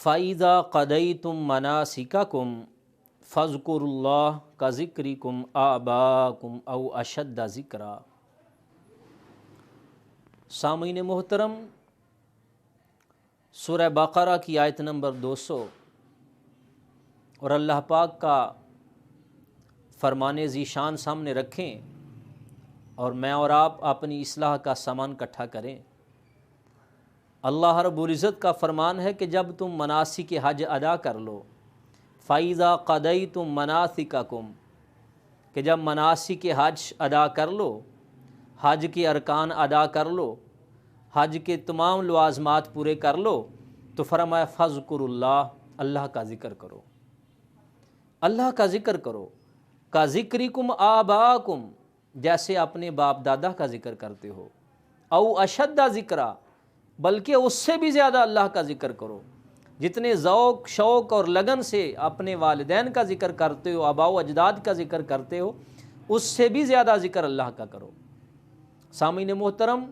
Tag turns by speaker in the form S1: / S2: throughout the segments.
S1: फ़इज़ा क़दय्तुम मनासिककुम फ़ज़्कुरुल्लाह कज़िक्रिकुम आबाकुम औ अशद्द ज़िक्रा। सामीन मोहतरम, सूरह बक़रा की आयत नंबर 200 और अल्लाह पाक का फरमाने ज़ीशान सामने रखें और मैं और आप अपनी इस्लाह का सामान इकट्ठा करें। अल्लाह रब्बुल इज़्ज़त का फरमान है कि जब तुम मनासिक हज अदा कर लो, फ़इज़ा क़दय्तुम मनासिककुम, कि जब मनासिक हज अदा कर लो, हज के अरकान अदा कर लो, हज के तमाम लवाज़मात पूरे कर लो, तो फरमाया फ़ज़्कुरुल्लाह, अल्लाह का ज़िक्र करो, अल्लाह का ज़िक्र करो। का ज़िक्रिकुम आबाकुम, जैसे अपने बाप दादा का ज़िक्र करते हो। औ अशद्द ज़िक्रा, बल्कि उससे भी ज़्यादा अल्लाह का ज़िक्र करो। जितने ज़ौक़ शौक़ और लगन से अपने वालिदैन का ज़िक्र करते हो, आबाओ अजदाद का ज़िक्र करते हो, उससे भी ज़्यादा ज़िक्र अल्लाह का करो। सामीन मोहतरम,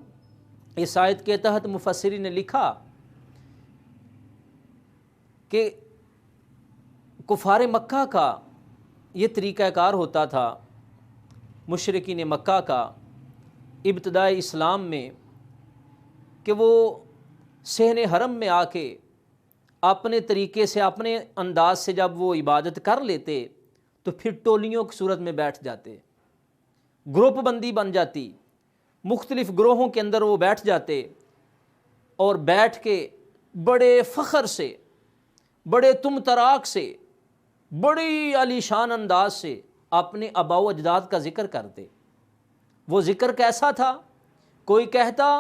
S1: इस आयत के तहत मुफस्सिरीन ने लिखा कि कुफ़ार मक्का का ये तरीक़ाकार होता था, मुशरिकीन मक्का का इब्तिदाई इस्लाम में, कि वो सहने हरम में आके अपने तरीक़े से, अपने अंदाज से जब वो इबादत कर लेते तो फिर टोलियों की सूरत में बैठ जाते, ग्रुप बंदी बन जाती, मुख्तलिफ़ ग्रोहों के अंदर वो बैठ जाते और बैठ के बड़े फ़ख्र से, बड़े तुम तराक से, बड़ी आलीशान अंदाज से अपने आबाओ अजदाद का ज़िक्र करते। वो ज़िक्र कैसा था? कोई कहता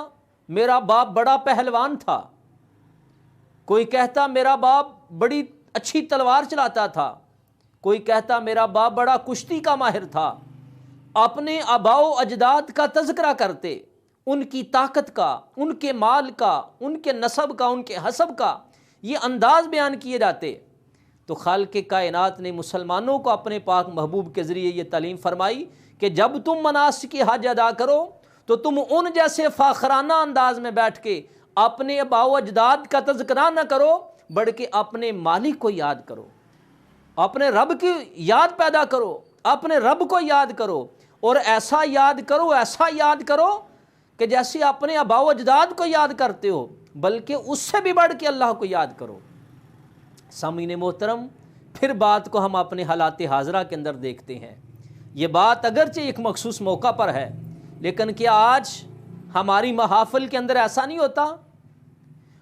S1: मेरा बाप बड़ा पहलवान था, कोई कहता मेरा बाप बड़ी अच्छी तलवार चलाता था, कोई कहता मेरा बाप बड़ा कुश्ती का माहिर था। अपने आबाओ अजदाद का तज़किरा करते, उनकी ताकत का, उनके माल का, उनके नसब का, उनके हसब का ये अंदाज़ बयान किए जाते। तो खालिक़ कायनात ने मुसलमानों को अपने पाक महबूब के ज़रिए ये तालीम फरमाई कि जब तुम मनासिक हज अदा करो तो तुम उन जैसे फ़ाखराना अंदाज में बैठ के अपने आबाओ अजदाद का तज़किरा न करो, बल्कि अपने मालिक को याद करो, अपने रब की याद पैदा करो, अपने रब को याद करो, और ऐसा याद करो, ऐसा याद करो कि जैसे अपने आबाओ अजदाद को याद करते हो, बल्कि उससे भी बढ़ के अल्लाह को याद करो। सामीन मोहतरम, फिर बात को हम अपने हालात हाज़रा के अंदर देखते हैं। ये बात अगरचे एक मखसूस मौका पर है, लेकिन क्या आज हमारी महाफिल के अंदर ऐसा नहीं होता?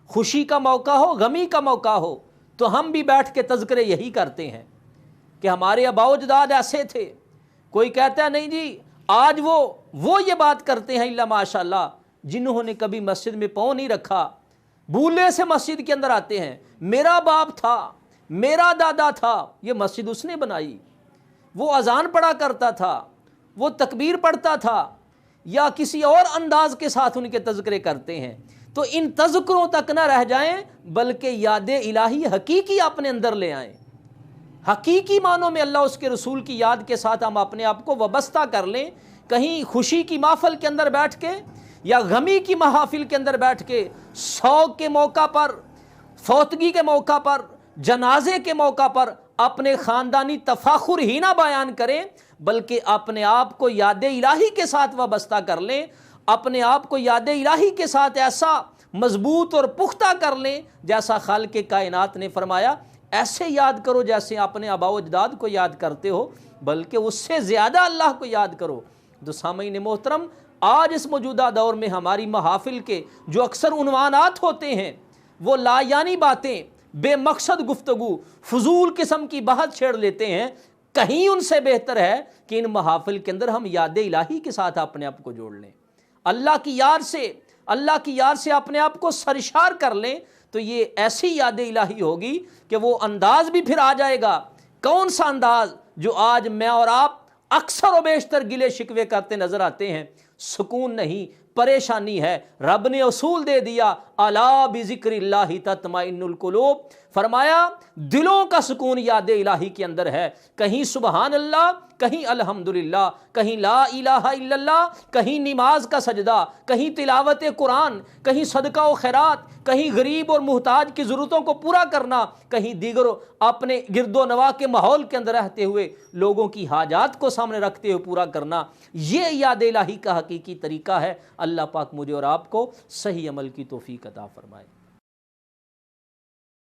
S1: खुशी का मौका हो, गमी का मौका हो, तो हम भी बैठ के तज़किरे यही करते हैं कि हमारे आबाओ अजदाद ऐसे थे। कोई कहता है नहीं जी, आज वो ये बात करते हैं इल्ला माशाअल्लाह, जिन्होंने कभी मस्जिद में पाँव नहीं रखा, भूले से मस्जिद के अंदर आते हैं, मेरा बाप था, मेरा दादा था, ये मस्जिद उसने बनाई, वो अजान पढ़ा करता था, वो तकबीर पढ़ता था, या किसी और अंदाज के साथ उनके तज़किरे करते हैं। तो इन तज़किरों तक ना रह जाएं, बल्कि याद इलाही हकीकी अपने अंदर ले आएं। हकीकी मानों में अल्लाह उसके रसूल की याद के साथ हम अपने आप को वाबस्ता कर लें। कहीं खुशी की महफिल के अंदर बैठ के या गमी की महफिल के अंदर बैठ के, शौक के मौका पर, फौतगी के मौका पर, जनाजे के मौका पर अपने ख़ानदानी तफाखुर ही ना बयान करें, बल्कि अपने आप को याद इलाही के साथ वाबस्ता कर लें, अपने आप को याद इलाही के साथ ऐसा मजबूत और पुख्ता कर लें जैसा खालिक़ कायनात ने फरमाया, ऐसे याद करो जैसे अपने आबाओ अजदाद को याद करते हो, बल्कि उससे ज़्यादा अल्लाह को याद करो। तो सामीन मोहतरम, आज इस मौजूदा दौर में हमारी महाफिल के जो अक्सर उन्वानात होते हैं, वो लायानी बातें, बेमकसद गुफ्तगू, फजूल किस्म की बात छेड़ लेते हैं। कहीं उनसे बेहतर है कि इन महाफिल के अंदर हम याद इलाही के साथ अपने आप को जोड़ लें, अल्लाह की याद से अपने आप को सरशार कर लें। तो ये ऐसी याद इलाही होगी कि वो अंदाज भी फिर आ जाएगा। कौन सा अंदाज? जो आज मैं और आप अक्सर व बेशतर गिले शिकवे करते नजर आते हैं। सुकून नहीं, परेशानी है। रब ने उसूल दे दिया, الا بذکر اللہ تطمئن القلوب، فرمایا دلوں کا سکون یاد الہی کے اندر ہے۔ کہیں سبحان اللہ، کہیں الحمدللہ، کہیں لا الہ الا اللہ، کہیں نماز کا سجدہ، کہیں تلاوت قرآن، کہیں صدقہ و خیرات، کہیں غریب اور محتاج کی ضرورتوں کو پورا کرنا، کہیں دیگر اپنے گرد و نواح کے ماحول کے اندر رہتے ہوئے لوگوں کی حاجات کو سامنے رکھتے ہوئے پورا کرنا، یہ یاد الہی کا حقیقی طریقہ ہے۔ اللہ پاک مجھے اور آپ کو صحیح عمل کی توفیق عطا فرمائے۔